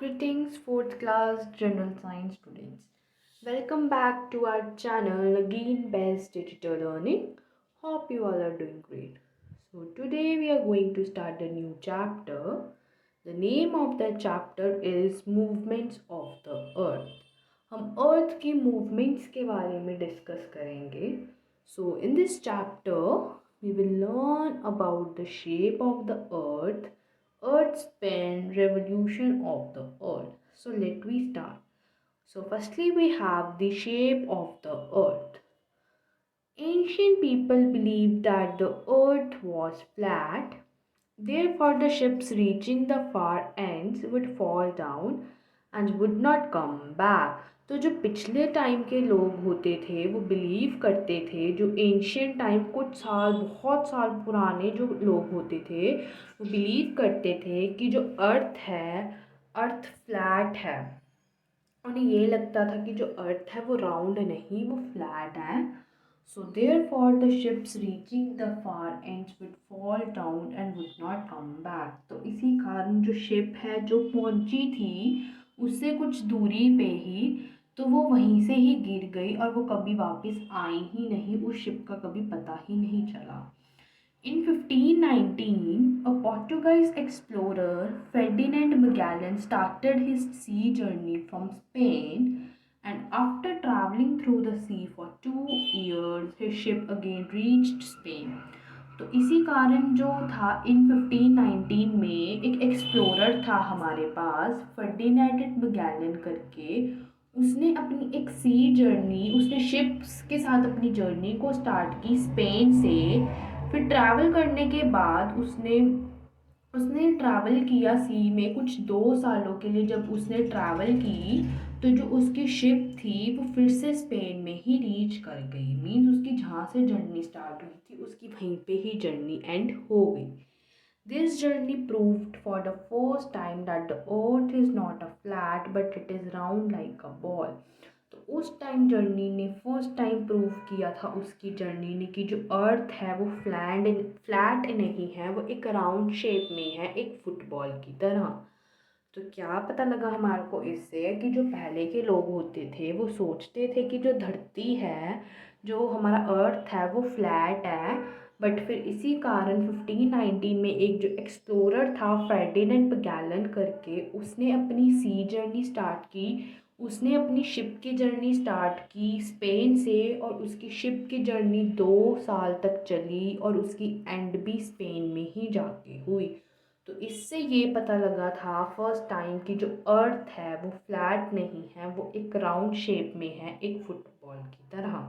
Greetings, fourth class general science students. Welcome back to our channel again, Best Digital Learning. Hope you all are doing great. So, today we are going to start a new chapter. The name of the chapter is Movements of the Earth. हम अर्थ की movements के बारे में discuss करेंगे. So, in this chapter, we will learn about the shape of the earth, earth span, revolution of the earth. So let we start. So firstly we have the shape of the earth. Ancient people believed that the earth was flat, therefore the ships reaching the far ends would fall down and would not come back. तो जो पिछले time के लोग होते थे वो believe करते थे, जो एंशियंट टाइम कुछ साल बहुत साल पुराने जो लोग होते थे वो बिलीव करते थे कि जो अर्थ है, अर्थ फ्लैट है. उन्हें ये लगता था कि जो अर्थ है वो राउंड नहीं, वो फ्लैट है. So therefore the ships reaching the far ends would fall down and would not come back. तो इसी कारण जो शिप है जो पहुंची थी उससे कुछ दूरी पे ही, तो वो वहीं से ही गिर गई और वो कभी वापस आई ही नहीं. उस शिप का कभी पता ही नहीं चला. In 1519, a Portuguese explorer, Ferdinand Magellan, started his sea journey from Spain, and after traveling through the sea for 2 years, his ship again reached Spain. तो इसी कारण जो था इन 1519 में एक एक्सप्लोरर था हमारे पास, फर्डिनेंड मैगेलन करके. उसने अपनी एक सी जर्नी, उसने शिप्स के साथ अपनी जर्नी को स्टार्ट की स्पेन से. फिर ट्रैवल करने के बाद उसने उसने ट्रैवल किया सी में कुछ 2 सालों के लिए. जब उसने ट्रैवल की तो जो उसकी शिप थी वो फिर से स्पेन में ही रीच कर गई. मीन्स उसकी जहाँ से जर्नी स्टार्ट हुई थी उसकी वहीं पे ही जर्नी एंड हो गई. This journey proved for the first time that the earth is not a flat but it is round like a ball. तो उस टाइम जर्नी ने फर्स्ट टाइम प्रूव किया था, उसकी जर्नी ने, कि जो अर्थ है वो फ्लैट नहीं है, वो एक राउंड शेप में है, एक फुटबॉल की तरह. तो क्या पता लगा हमारे को इससे कि जो पहले के लोग होते थे वो सोचते थे कि जो धरती है, जो हमारा अर्थ है वो फ्लैट है. बट फिर इसी कारण 1519 में एक जो एक्सप्लोरर था फर्डिनेंड मैगेलन करके, उसने अपनी सी जर्नी स्टार्ट की. उसने अपनी शिप की जर्नी स्टार्ट की स्पेन से, और उसकी शिप की जर्नी 2 साल तक चली और उसकी एंड भी स्पेन में ही जाके हुई. तो इससे ये पता लगा था फर्स्ट टाइम कि जो अर्थ है वो फ्लैट नहीं है, वो एक राउंड शेप में है, एक फुटबॉल की तरह.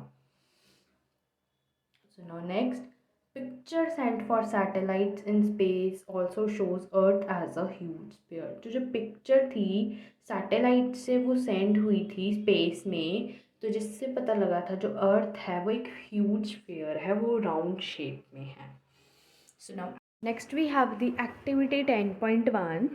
So now next, picture sent for satellites in space also shows earth as a huge sphere. तो जो पिक्चर थी सैटेलाइट से वो सेंड हुई थी स्पेस में, तो जिससे पता लगा था जो अर्थ है वो एक ह्यूज स्फीयर है, वो राउंड शेप में है. So now next we have the activity 10.1.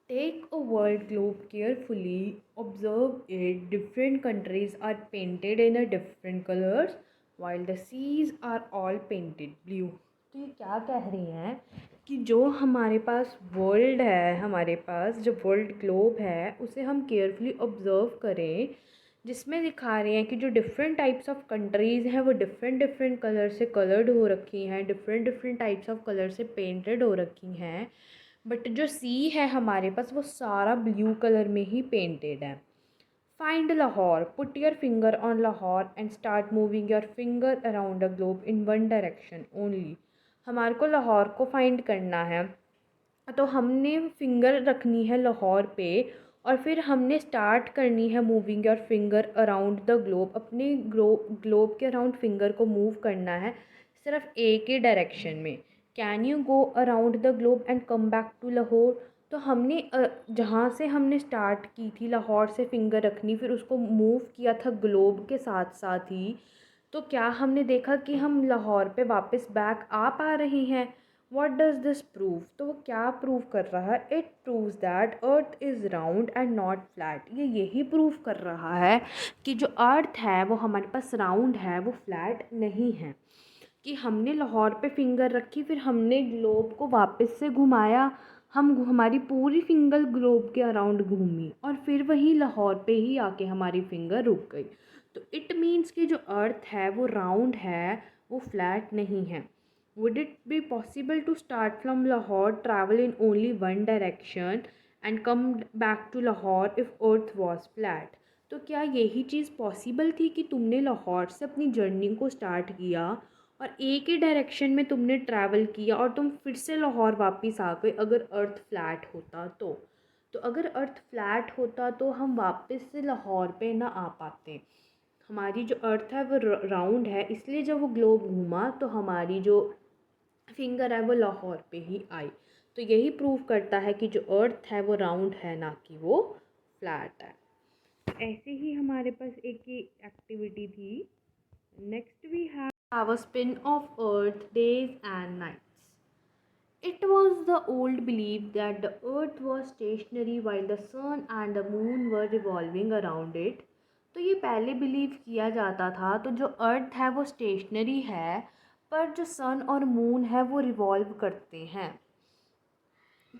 Take a world globe carefully. Observe it. Different countries are painted in a different colors while the seas are all painted blue. तो ये क्या कह रही हैं कि जो हमारे पास वर्ल्ड है, हमारे पास जो वर्ल्ड ग्लोब है उसे हम केयरफुली ऑब्ज़र्व करें, जिसमें दिखा रहे हैं कि जो डिफरेंट टाइप्स ऑफ कंट्रीज़ हैं वो डिफरेंट डिफरेंट कलर से कलर्ड हो रखी हैं, different different types of colour से पेंटेड हो रखी हैं. बट जो सी है हमारे पास वो सारा ब्लू कलर में ही पेंटेड है. Find Lahore. Put your finger on Lahore and start moving your finger around the globe in one direction only. हमारे को लाहौर को फाइंड करना है, तो हमने फिंगर रखनी है लाहौर पे और फिर हमने स्टार्ट करनी है moving your finger around the globe. अपने ग्लोब के अराउंड फिंगर को मूव करना है सिर्फ एक ही डायरेक्शन में. Can you go around the globe and come back to Lahore. तो हमने जहाँ से हमने स्टार्ट की थी लाहौर से फिंगर रखनी, फिर उसको मूव किया था ग्लोब के साथ साथ ही. तो क्या हमने देखा कि हम लाहौर पे वापस बैक आ पा रहे हैं. What does this prove. तो वो क्या प्रूव कर रहा है. It proves that earth is round and not flat. ये यही प्रूव कर रहा है कि जो अर्थ है वो हमारे पास राउंड है, वो फ्लैट नहीं है. कि हमने लाहौर पे फिंगर रखी, फिर हमने ग्लोब को वापस से घुमाया, हमारी पूरी फिंगर ग्लोब के अराउंड घूमी और फिर वहीं लाहौर पे ही आके हमारी फिंगर रुक गई। तो इट मीन्स कि जो अर्थ है वो राउंड है, वो फ्लैट नहीं है। Would it be possible to start from Lahore, travel in only one direction and come back to Lahore if earth was flat? तो क्या यही चीज़ पॉसिबल थी कि तुमने लाहौर से अपनी जर्नी को स्टार्ट किया और एक ही डायरेक्शन में तुमने ट्रैवल किया और तुम फिर से लाहौर वापस आ गए, अगर अर्थ फ्लैट होता तो अगर अर्थ फ्लैट होता तो हम वापस से लाहौर पे ना आ पाते। हमारी जो अर्थ है वो राउंड है, इसलिए जब वो ग्लोब घूमा तो हमारी जो फिंगर है वो लाहौर पे ही आई। तो यही प्रूव करता है कि जो अर्थ है वो राउंड है, ना कि वो फ्लैट है। ऐसे ही हमारे पास एक ही एक्टिविटी थी। Next we have a spin of earth days and nights. It was the old belief that the earth was stationary while the sun and the moon were revolving around it. तो ये पहले believe किया जाता था, तो जो earth है वो स्टेशनरी है, पर जो सन और मून है वो रिवॉल्व करते हैं,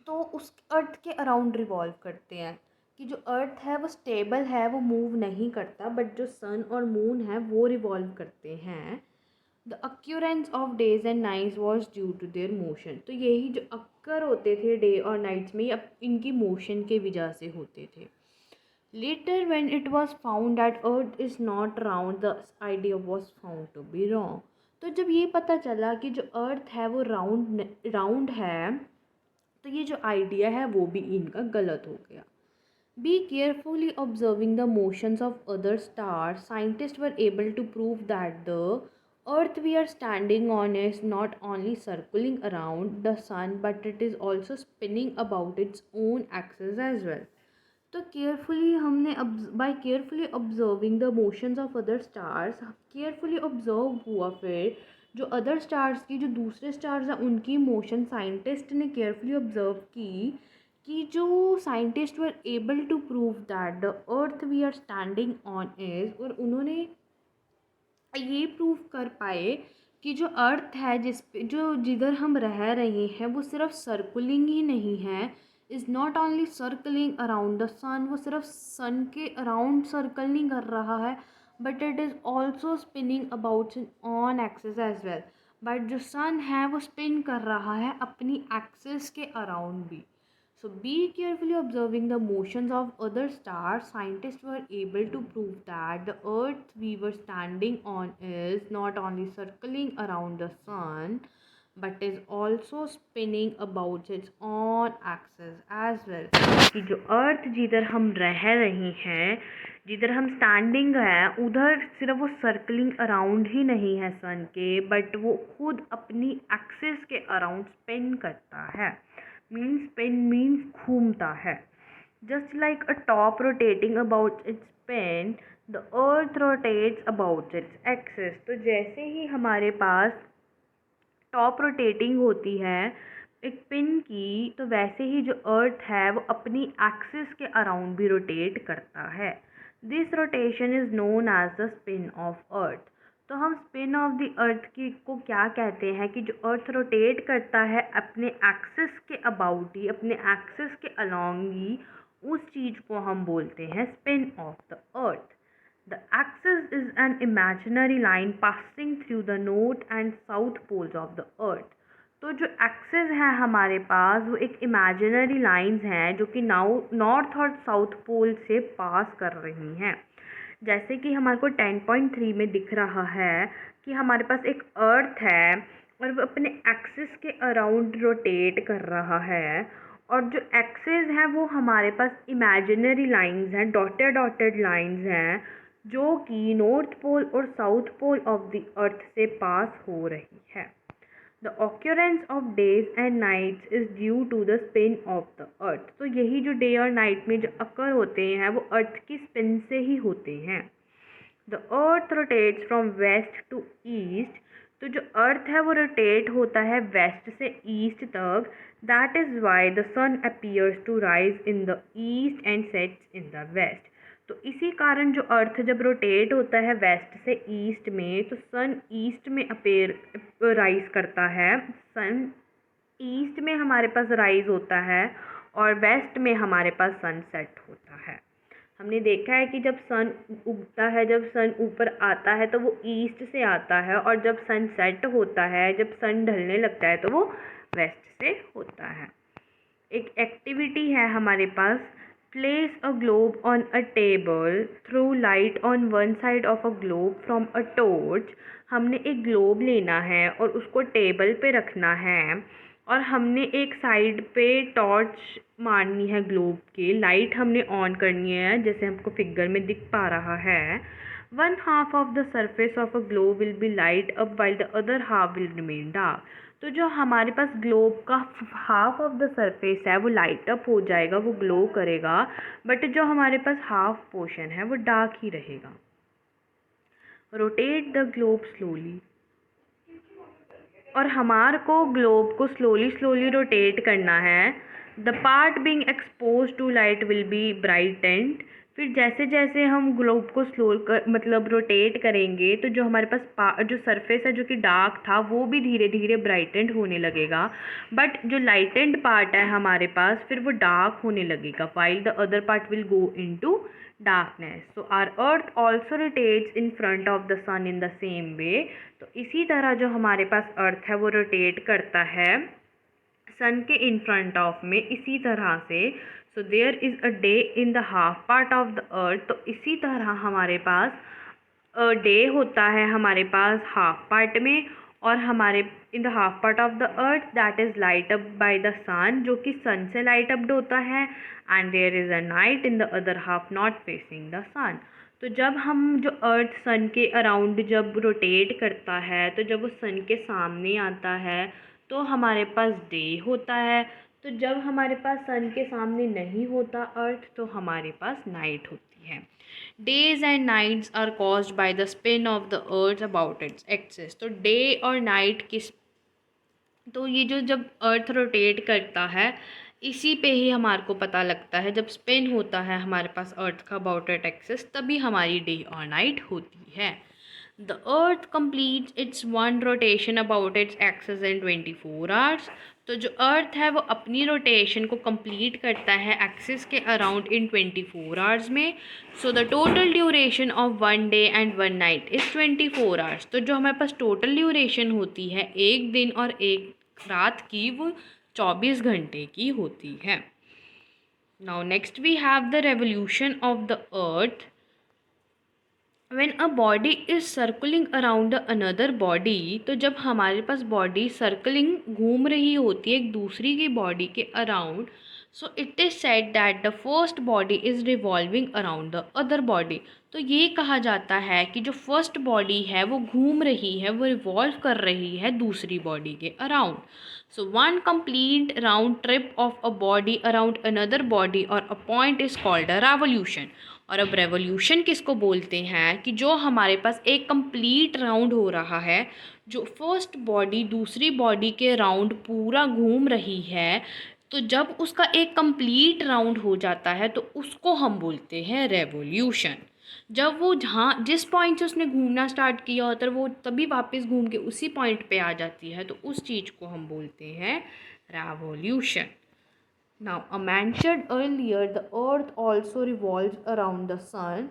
तो उस अर्थ के अराउंड रिवॉल्व करते हैं। कि जो अर्थ है वो स्टेबल है, वो मूव नहीं करता, बट जो सन और मून है वो रिवॉल्व करते हैं। The occurrence of days and nights was due to their motion. तो यही जो अक्कर होते थे डे और नाइट्स में, अब इनकी मोशन के वजह से होते थे। Later when it was found that earth is not round, the idea was found to be wrong. तो जब ये पता चला कि जो अर्थ है वो राउंड है, तो ये जो आइडिया है वो भी इनका गलत हो गया। Be carefully observing the motions of other stars, scientists were able to prove that the Earth we are standing on is not only circling around the sun but it is also spinning about its own axis as well. तो carefully हमने by carefully observing the motions of other stars, carefully observe हुआ फिर जो other stars की, जो दूसरे stars हैं उनकी मोशन साइंटिस्ट ने केयरफुली ऑब्जर्व की, कि जो scientist were able to prove that the earth we are standing on is, और उन्होंने ये प्रूव कर पाए कि जो अर्थ है जिधर हम रह रहे हैं वो सिर्फ सर्कुलिंग ही नहीं है, is not only circling around the sun, वो सिर्फ सन के अराउंड सर्कल नहीं कर रहा है, but it is also spinning about on axis as well. But जो सन है वो स्पिन कर रहा है अपनी एक्सिस के अराउंड भी। So be carefully observing the motions of other stars, scientists were able to prove that the earth we were standing on is not only circling around the sun but is also spinning about its own axis as well. कि जो अर्थ जिधर हम रह रहे हैं, जिधर हम standing है, उधर सिर्फ वो सर्कलिंग अराउंड ही नहीं है सन के, बट वो खुद अपनी एक्सिस के अराउंड स्पिन करता है। मीन्स घूमता है। Just like a top rotating about it's pin, the earth rotates about its axis. तो जैसे ही हमारे पास टॉप रोटेटिंग होती है एक पिन की, तो वैसे ही जो अर्थ है वो अपनी एक्सिस के अराउंड भी रोटेट करता है। This rotation is known as the spin of earth. तो हम स्पिन ऑफ द अर्थ की को क्या कहते हैं, कि जो अर्थ रोटेट करता है अपने एक्सिस के अबाउट ही, अपने एक्सिस के अलॉन्ग ही, उस चीज़ को हम बोलते हैं spin of the earth. The axis is an imaginary line passing through the north and south poles of the earth. तो जो एक्सिस है हमारे पास वो एक इमेजिनरी लाइंस हैं जो कि नॉर्थ और साउथ पोल से पास कर रही हैं। जैसे कि हमारे को 10.3 में दिख रहा है कि हमारे पास एक अर्थ है और वो अपने एक्सिस के अराउंड रोटेट कर रहा है, और जो एक्सिस है वो हमारे पास इमेजिनरी लाइंस हैं, डॉटेड लाइंस हैं, जो कि नॉर्थ पोल और south pole of the earth से पास हो रही है। The occurrence of days and nights is due to the spin of the earth. तो यही जो डे और नाइट में जो अकर होते हैं वो अर्थ की स्पिन से ही होते हैं। The earth rotates from west to east. तो जो अर्थ है वो रोटेट होता है वेस्ट से ईस्ट तक। That is why the sun appears to rise in the east and sets in the west. तो इसी कारण जो अर्थ जब रोटेट होता है वेस्ट से ईस्ट में, तो सन ईस्ट में राइज करता है, सन ईस्ट में हमारे पास राइज होता है और वेस्ट में हमारे पास सनसेट होता है। हमने देखा है कि जब सन उगता है, जब सन ऊपर आता है तो वो ईस्ट से आता है, और जब सन सेट होता है, जब सन ढलने लगता है तो वो वेस्ट से होता है। एक एक्टिविटी है हमारे पास, place a globe on a table, through light on one side of a globe from a torch. हमने एक ग्लोब लेना है और उसको टेबल पे रखना है, और हमने एक साइड पे टॉर्च मारनी है ग्लोब के, लाइट हमने ऑन करनी है जैसे हमको फिगर में दिख पा रहा है। One half of the surface of a globe will be light up while the other half will remain dark. तो जो हमारे पास ग्लोब का हाफ ऑफ द सरफेस है वो लाइट अप हो जाएगा, वो ग्लो करेगा, बट जो हमारे पास हाफ पोर्शन है वो डार्क ही रहेगा। रोटेट द ग्लोब स्लोली, और हमारे को ग्लोब को स्लोली स्लोली रोटेट करना है। The part being expose to light will be brightened. फिर जैसे जैसे हम ग्लोब को मतलब रोटेट करेंगे तो जो हमारे पास जो सरफेस है जो कि डार्क था वो भी धीरे धीरे ब्राइटेंड होने लगेगा, बट जो लाइटेंड पार्ट है हमारे पास फिर वो डार्क होने लगेगा, while the other part will go into darkness. So our earth also rotates in front of the sun in the same way. तो इसी तरह जो हमारे पास अर्थ है वो रोटेट करता है सन के इन फ्रंट ऑफ में, इसी तरह से। So there is a day in the half part of the earth. तो इसी तरह हमारे पास डे होता है हमारे पास हाफ पार्ट में, और हमारे in the half part of the earth that is light up by the sun, जो कि सन से लाइट अप्ड होता है, and there is a night in the other half not facing the sun. तो जब हम जो अर्थ सन के अराउंड जब रोटेट करता है, तो जब वो सन के सामने आता है तो हमारे पास डे होता है, तो जब हमारे पास सन के सामने नहीं होता अर्थ तो हमारे पास नाइट होती है। Days and nights are caused by the spin of the earth about its axis. तो डे और नाइट किस, तो ये जो जब अर्थ रोटेट करता है इसी पे ही हमारे को पता लगता है, जब स्पिन होता है हमारे पास अर्थ का अबाउट इट एक्सिस तभी हमारी डे और नाइट होती है। The earth completes it's one rotation about its axis in 24 hours. तो जो अर्थ है वो अपनी रोटेशन को कंप्लीट करता है एक्सिस के अराउंड इन 24 आवर्स में। So the total duration of one day and one night is 24 hours. तो जो हमारे पास टोटल ड्यूरेशन होती है एक दिन और एक रात की वो 24 घंटे की होती है। Now next we have the revolution of the earth. When a body is circling around another body, तो जब हमारे पास बॉडी सर्कलिंग घूम रही होती है एक दूसरी की बॉडी के around, so it is said that the first body is revolving around the other body. तो ये कहा जाता है कि जो फर्स्ट बॉडी है वो घूम रही है, वो रिवॉल्व कर रही है दूसरी बॉडी के around. So one complete round trip of a body around another body और a point is called a revolution. और अब रेवोल्यूशन किसको बोलते हैं कि जो हमारे पास एक कंप्लीट राउंड हो रहा है, जो फर्स्ट बॉडी दूसरी बॉडी के राउंड पूरा घूम रही है, तो जब उसका एक कंप्लीट राउंड हो जाता है तो उसको हम बोलते हैं रेवोल्यूशन। जब वो जहाँ जिस पॉइंट से उसने घूमना स्टार्ट किया होता है वो तभी वापस घूम के उसी पॉइंट पे आ जाती है, तो उस चीज़ को हम बोलते हैं revolution. Now, a mentioned earlier, the earth also revolves around the sun.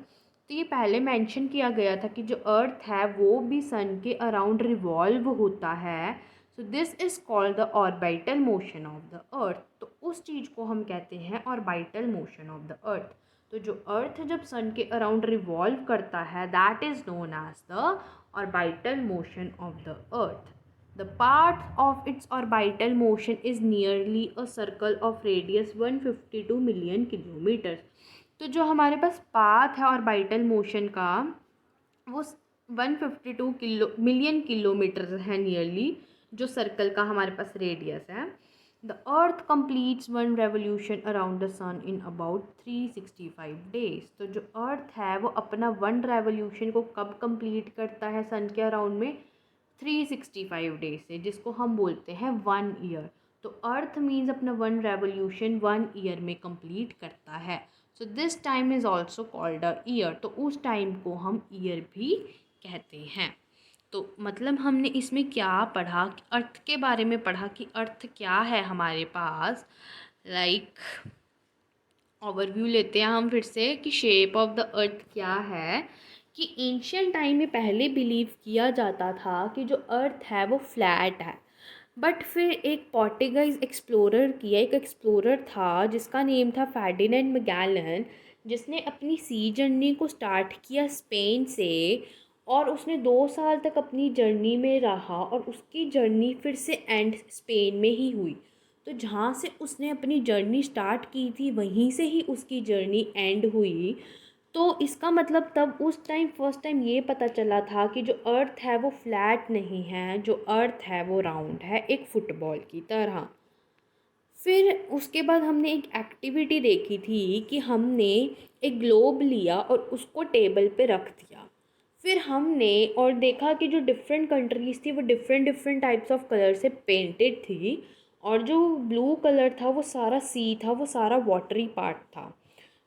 तो ये पहले मेंशन किया गया था कि जो अर्थ है वो भी सन के अराउंड रिवॉल्व होता है। So this is called the orbital motion of the earth. तो उस चीज़ को हम कहते हैं orbital motion of the earth. तो जो अर्थ जब सन के अराउंड रिवॉल्व करता है that is known as the orbital motion of the earth. The path of its orbital motion is nearly a circle of radius 152 million kilometers. तो जो हमारे पास पाथ है ऑर्बिटल मोशन का वो 152 मिलियन किलोमीटर है नियरली, जो सर्कल का हमारे पास रेडियस है। The earth completes one revolution around the sun in about 365 days. तो जो अर्थ है वो अपना वन रेवोल्यूशन को कब कंप्लीट करता है सन के अराउंड में 365 डेज से, जिसको हम बोलते हैं 1 ईयर। तो अर्थ मीन्स अपना वन रेवोल्यूशन 1 ईयर में कंप्लीट करता है। So this time is also called a year. तो उस टाइम को हम ईयर भी कहते हैं। तो मतलब हमने इसमें क्या पढ़ा, अर्थ के बारे में पढ़ा कि अर्थ क्या है हमारे पास। लाइक ओवरव्यू लेते हैं हम फिर से कि शेप ऑफ द अर्थ क्या है। कि एंशियंट टाइम में पहले बिलीव किया जाता था कि जो अर्थ है वो फ्लैट है। बट फिर एक पोर्टुगीज एक्सप्लोरर किया, एक एक्सप्लोरर था जिसका नेम था फर्डिनेंड मैगेलन, जिसने अपनी सी जर्नी को स्टार्ट किया स्पेन से। और उसने 2 साल तक अपनी जर्नी में रहा और उसकी जर्नी फिर से एंड स्पेन में ही हुई। तो जहाँ से उसने अपनी जर्नी स्टार्ट की थी वहीं से ही उसकी जर्नी एंड हुई। तो इसका मतलब तब उस टाइम फर्स्ट टाइम ये पता चला था कि जो अर्थ है वो फ्लैट नहीं है, जो अर्थ है वो राउंड है, एक फुटबॉल की तरह। फिर उसके बाद हमने एक एक्टिविटी देखी थी कि हमने एक ग्लोब लिया और उसको टेबल पे रख दिया। फिर हमने और देखा कि जो डिफरेंट कंट्रीज़ थी वो different different types of colour से पेंटेड थी। और जो ब्लू कलर था वो सारा सी था, वो सारा वाटरी पार्ट था।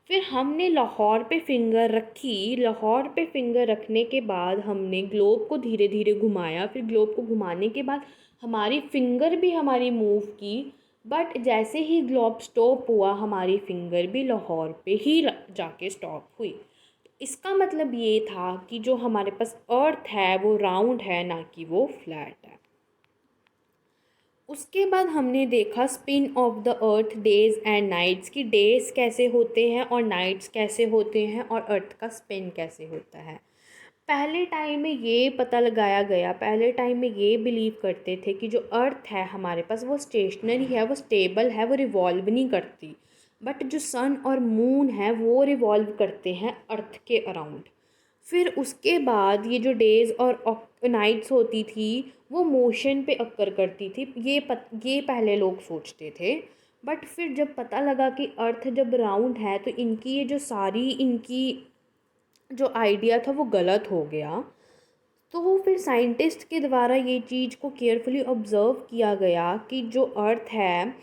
फिर हमने लाहौर पे फिंगर रखी। लाहौर पे फिंगर रखने के बाद हमने ग्लोब को धीरे धीरे घुमाया। फिर ग्लोब को घुमाने के बाद हमारी फिंगर भी हमारी मूव की। बट जैसे ही ग्लोब स्टॉप हुआ हमारी फिंगर भी लाहौर पे ही जाके स्टॉप हुई। इसका मतलब ये था कि जो हमारे पास अर्थ है वो राउंड है, ना कि वो फ्लैट है। उसके बाद हमने देखा spin of the earth, days and nights, की डेज़ कैसे होते हैं और नाइट्स कैसे होते हैं और अर्थ का स्पिन कैसे होता है। पहले टाइम में ये पता लगाया गया, पहले टाइम में ये बिलीव करते थे कि जो अर्थ है हमारे पास वो स्टेशनरी है, वो स्टेबल है, वो रिवॉल्व नहीं करती। बट जो सन और मून है वो रिवॉल्व करते हैं अर्थ के अराउंड। फिर उसके बाद ये जो डेज़ और नाइट्स होती थी वो मोशन पे अक्कर करती थी। ये पहले लोग सोचते थे। बट फिर जब पता लगा कि अर्थ जब राउंड है तो इनकी ये जो सारी इनकी जो आइडिया था वो गलत हो गया। तो फिर साइंटिस्ट के द्वारा ये चीज़ को केयरफुली ऑब्ज़र्व किया गया कि जो अर्थ है,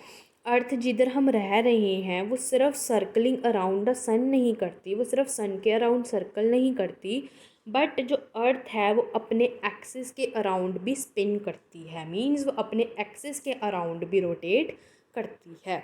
अर्थ जिधर हम रह रहे हैं वो सिर्फ सर्कलिंग अराउंड द सन नहीं करती, वो सिर्फ सन के अराउंड सर्कल नहीं करती। बट जो अर्थ है वो अपने एक्सिस के अराउंड भी स्पिन करती है, मीन्स वो अपने एक्सिस के अराउंड भी रोटेट करती है।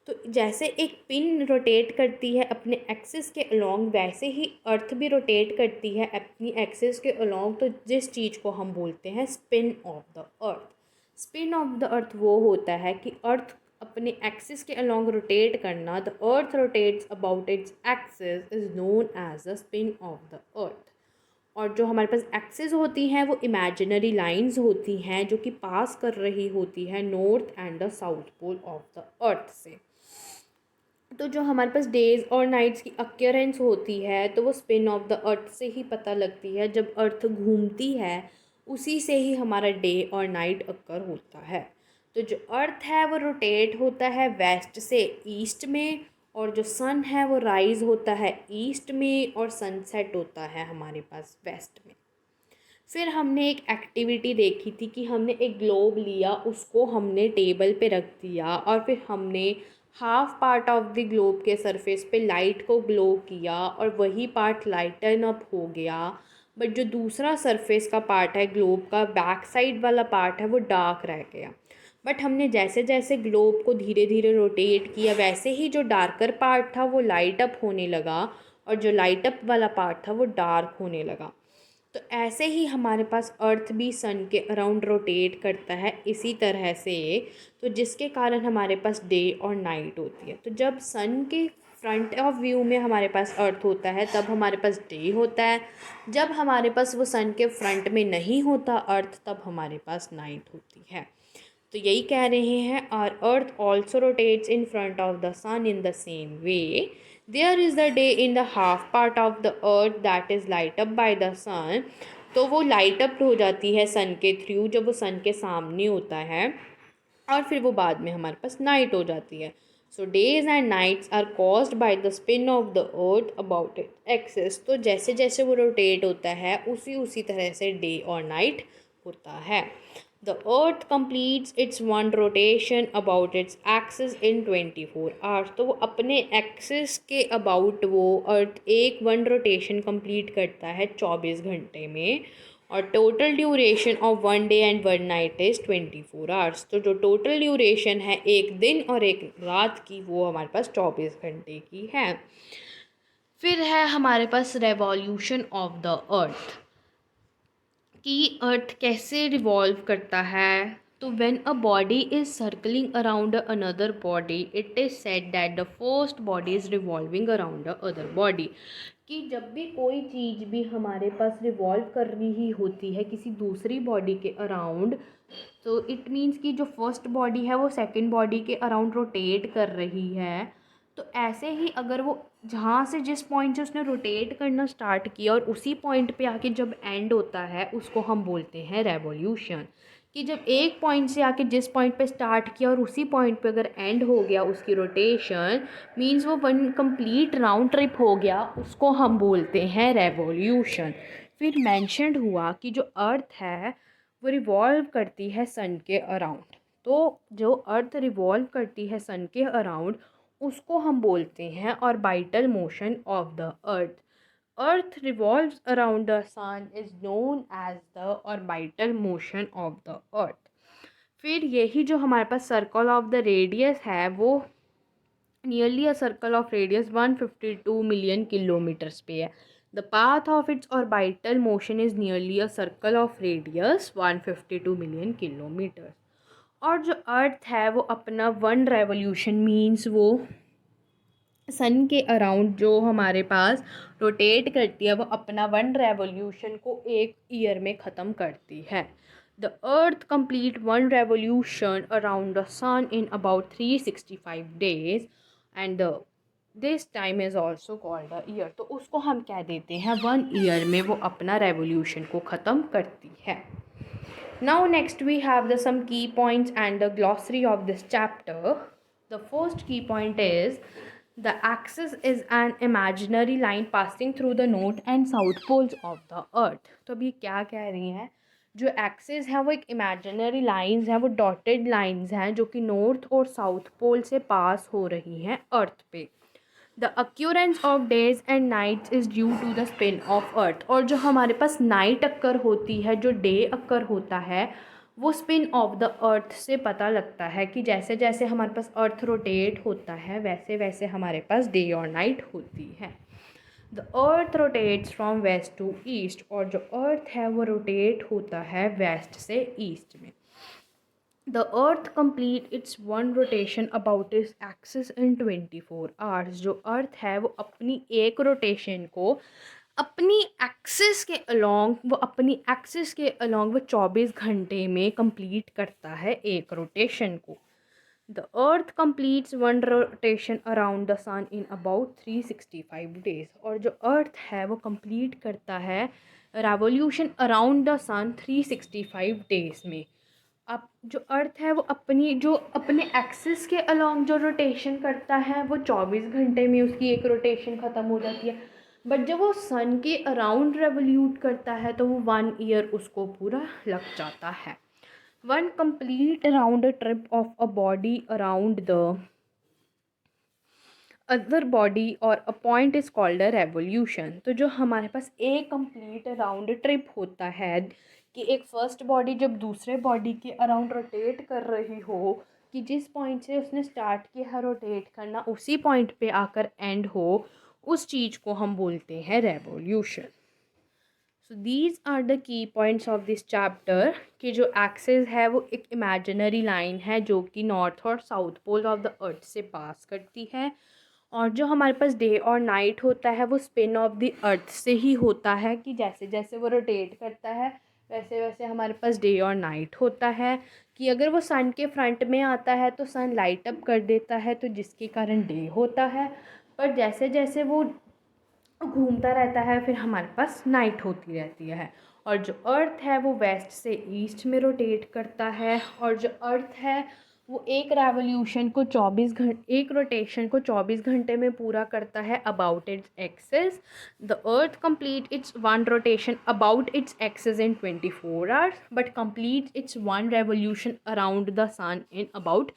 तो जैसे एक पिन रोटेट करती है अपने एक्सिस के अलोंग, वैसे ही अर्थ भी रोटेट करती है अपनी एक्सिस के अलोंग। तो जिस चीज़ को हम बोलते हैं spin of the earth. Spin of the earth वो होता है कि अर्थ अपने एक्सिस के अलोंग रोटेट करना। The earth rotates about its axis is known as the spin of the earth. और जो हमारे पास एक्सिस होती हैं वो इमेजिनरी लाइंस होती हैं जो कि पास कर रही होती है north and the south pole of the earth से। तो जो हमारे पास डेज़ और नाइट्स की अक्यूरेंस होती है तो वो स्पिन ऑफ द अर्थ से ही पता लगती है। जब अर्थ घूमती है उसी से ही हमारा डे और नाइट अक्कर होता है। तो जो अर्थ है वो रोटेट होता है वेस्ट से ईस्ट में, और जो सन है वो राइज़ होता है ईस्ट में, और सनसेट होता है हमारे पास वेस्ट में। फिर हमने एक एक्टिविटी देखी थी कि हमने एक ग्लोब लिया, उसको हमने टेबल पे रख दिया और फिर हमने half part of the globe के सरफेस पे लाइट को ग्लो किया और वही पार्ट लाइटन अप हो गया। बट जो दूसरा सरफेस का पार्ट है ग्लोब का, बैक साइड वाला पार्ट है, वो डार्क रह गया। बट हमने जैसे जैसे ग्लोब को धीरे धीरे रोटेट किया वैसे ही जो डार्कर पार्ट था वो लाइट अप होने लगा और जो लाइट अप वाला पार्ट था वो डार्क होने लगा। तो ऐसे ही हमारे पास अर्थ भी सन के अराउंड रोटेट करता है इसी तरह से। तो जिसके कारण हमारे पास डे और नाइट होती है। तो जब सन के फ्रंट ऑफ व्यू में हमारे पास अर्थ होता है तब हमारे पास डे होता है। जब हमारे पास वो सन के फ्रंट में नहीं होता अर्थ, तब हमारे पास नाइट होती है। तो यही कह रहे हैं, और earth also rotates in front of the sun in the same way. There is the day in the half part of the earth that is light up by the sun. तो वो लाइट अप हो जाती है सन के through जब वो सन के सामने होता है, और फिर वो बाद में हमारे पास नाइट हो जाती है। So days and nights are caused by the spin of the earth about it axis. तो जैसे जैसे वो रोटेट होता है उसी तरह से डे और नाइट होता है। The earth completes its one rotation about its axis in 24 hours। तो वो अपने एक्सिस के अबाउट वो अर्थ एक वन रोटेशन कंप्लीट करता है 24 घंटे में। और total duration of 1 day and 1 night is 24 hours. तो जो टोटल ड्यूरेशन है एक दिन और एक रात की वो हमारे पास 24 घंटे की है। फिर है हमारे पास रेवोल्यूशन ऑफ द अर्थ, कि अर्थ कैसे रिवॉल्व करता है। तो when a body is circling around another body it is said that the first body is revolving around the other body, कि जब भी कोई चीज़ भी हमारे पास रिवॉल्व कर रही होती है किसी दूसरी बॉडी के अराउंड, तो इट मीन्स कि जो फर्स्ट बॉडी है वो सेकंड बॉडी के अराउंड रोटेट कर रही है। तो ऐसे ही अगर वो जहाँ से जिस पॉइंट से उसने रोटेट करना स्टार्ट किया और उसी पॉइंट पे आके जब एंड होता है उसको हम बोलते हैं रेवोल्यूशन। कि जब एक पॉइंट से आके जिस पॉइंट पे स्टार्ट किया और उसी पॉइंट पे अगर एंड हो गया उसकी रोटेशन, मीन्स वो वन कंप्लीट राउंड ट्रिप हो गया, उसको हम बोलते हैं रेवोल्यूशन। फिर मैंशनड हुआ कि जो अर्थ है वो रिवॉल्व करती है सन के अराउंड। तो जो अर्थ रिवॉल्व करती है सन के अराउंड उसको हम बोलते हैं orbital motion of the earth. Earth revolves around the sun is known as the orbital motion of the earth. फिर यही जो हमारे पास सर्कल ऑफ द रेडियस है वो nearly a circle of radius 152 million kilometers पे है। The path of its orbital motion is nearly a circle of radius 152 million kilometers. और जो अर्थ है वो अपना वन रेवोल्यूशन मीन्स वो सन के अराउंड जो हमारे पास रोटेट करती है वो अपना वन रेवोल्यूशन को एक ईयर में ख़त्म करती है। The earth complete one revolution around the sun in about 365 days and this time is also called a year. तो उसको हम कह देते हैं 1 ईयर में वो अपना रेवोल्यूशन को ख़त्म करती है। Now next we have the some key points and the glossary of this chapter. The first key point is the axis is an imaginary line passing through the north and south poles of the earth. तो अभी क्या कह रही हैं, जो axis है वो एक इमेजिनरी लाइंस हैं, वो डॉटेड लाइंस हैं जो कि नॉर्थ और साउथ पोल से पास हो रही हैं अर्थ पे। The occurrence of days and nights is due to the spin of earth. और जो हमारे पास नाइट अक्कर होती है, जो डे अक्कर होता है, वो स्पिन ऑफ द अर्थ से पता लगता है कि जैसे जैसे हमारे पास अर्थ रोटेट होता है वैसे वैसे हमारे पास डे और नाइट होती है। The earth rotates from west to east. और जो अर्थ है वो रोटेट होता है वेस्ट से ईस्ट में। The earth complete its one rotation about its axis in 24 hours। जो अर्थ है वो अपनी एक रोटेशन को अपनी एक्सिस के अलोंग वो 24 घंटे में कंप्लीट करता है एक रोटेशन को। The earth completes one rotation around the sun in about 365 days. और जो अर्थ है वो कंप्लीट करता है revolution around the sun 365 days में। अब जो अर्थ है वो अपने एक्सिस के अलोंग जो रोटेशन करता है वो 24 घंटे में उसकी एक रोटेशन ख़त्म हो जाती है। बट जब वो सन के अराउंड रेवोल्यूट करता है तो वो 1 ईयर उसको पूरा लग जाता है। One complete round trip of a body around the other body और a point is called a revolution. तो जो हमारे पास एक कंप्लीट राउंड ट्रिप होता है कि एक फर्स्ट बॉडी जब दूसरे बॉडी के अराउंड रोटेट कर रही हो, कि जिस पॉइंट से उसने स्टार्ट किया है रोटेट करना उसी पॉइंट पे आकर एंड हो, उस चीज़ को हम बोलते हैं revolution. So these are the key points of this chapter कि जो एक्सिस है वो एक इमेजिनरी लाइन है जो कि नॉर्थ और south pole of the earth से पास करती है। और जो हमारे पास डे और नाइट होता है वो स्पिन ऑफ द अर्थ से ही होता है कि जैसे जैसे वो रोटेट करता है वैसे वैसे हमारे पास डे और नाइट होता है। कि अगर वो सन के फ्रंट में आता है तो सन लाइट अप कर देता है तो जिसके कारण डे होता है, पर जैसे जैसे वो घूमता रहता है फिर हमारे पास नाइट होती रहती है। और जो अर्थ है वो वेस्ट से ईस्ट में रोटेट करता है। और जो अर्थ है वो एक रोटेशन को 24 घंटे में पूरा करता है about its axis. The earth complete its one rotation about its axis in 24 hours but complete its one revolution around the sun in about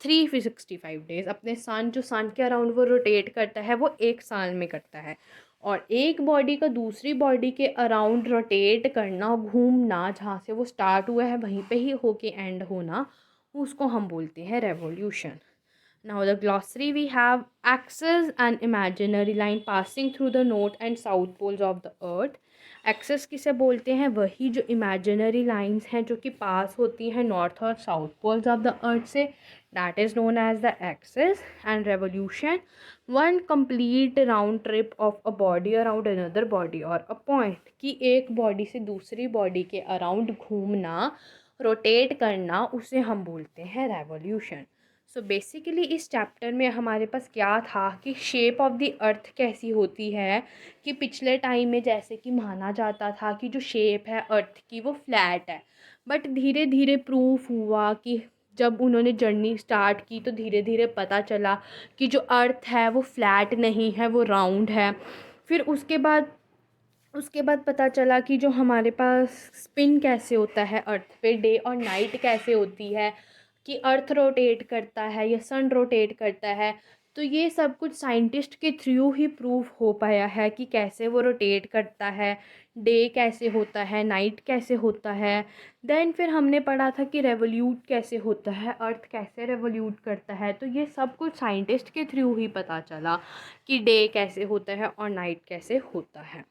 365 days. अपने सन जो सन के अराउंड वो रोटेट करता है वो एक साल में करता है। और एक बॉडी का दूसरी बॉडी के अराउंड रोटेट करना, घूमना, जहाँ से वो स्टार्ट हुआ है वहीं पे ही होके एंड होना, उसको हम बोलते हैं revolution. Now the glossary we have: axis, an imaginary line passing through the north and south poles of the earth. Axis किसे बोलते हैं? वही जो इमेजिनरी लाइंस हैं जो कि पास होती हैं नॉर्थ और south poles of the earth से, that is known as the axis. And revolution, one complete round trip of a body around another body और अ पॉइंट, कि एक बॉडी से दूसरी बॉडी के अराउंड घूमना, रोटेट करना, उसे हम बोलते हैं रेवोल्यूशन. सो बेसिकली इस चैप्टर में हमारे पास क्या था कि शेप ऑफ द अर्थ कैसी होती है, कि पिछले टाइम में जैसे कि माना जाता था कि जो शेप है अर्थ की वो फ्लैट है, बट धीरे धीरे प्रूफ हुआ कि जब उन्होंने जर्नी स्टार्ट की तो धीरे धीरे पता चला कि जो अर्थ है वो फ्लैट नहीं है, वो राउंड है. फिर उसके बाद पता चला कि जो हमारे पास स्पिन कैसे होता है अर्थ पे, डे और नाइट कैसे होती है, कि अर्थ रोटेट करता है या सन रोटेट करता है. तो ये सब कुछ साइंटिस्ट के थ्रू ही प्रूफ हो पाया है कि कैसे वो रोटेट करता है, डे कैसे होता है, नाइट कैसे होता है. देन फिर हमने पढ़ा था कि रेवोल्यूट कैसे होता है, अर्थ कैसे रेवोल्यूट करता है. तो ये सब कुछ साइंटिस्ट के थ्रू ही पता चला कि डे कैसे होता है और नाइट कैसे होता है.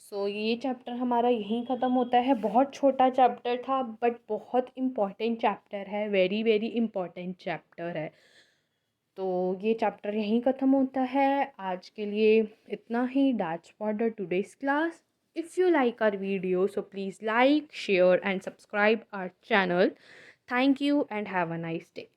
सो ये चैप्टर हमारा यहीं ख़त्म होता है. बहुत छोटा चैप्टर था बट बहुत इम्पॉर्टेंट चैप्टर है, वेरी वेरी इम्पॉर्टेंट चैप्टर है. तो ये चैप्टर यहीं ख़त्म होता है. आज के लिए इतना ही. That's for the today's class. If you like our video so please like, share and subscribe our channel. Thank you and have a nice day.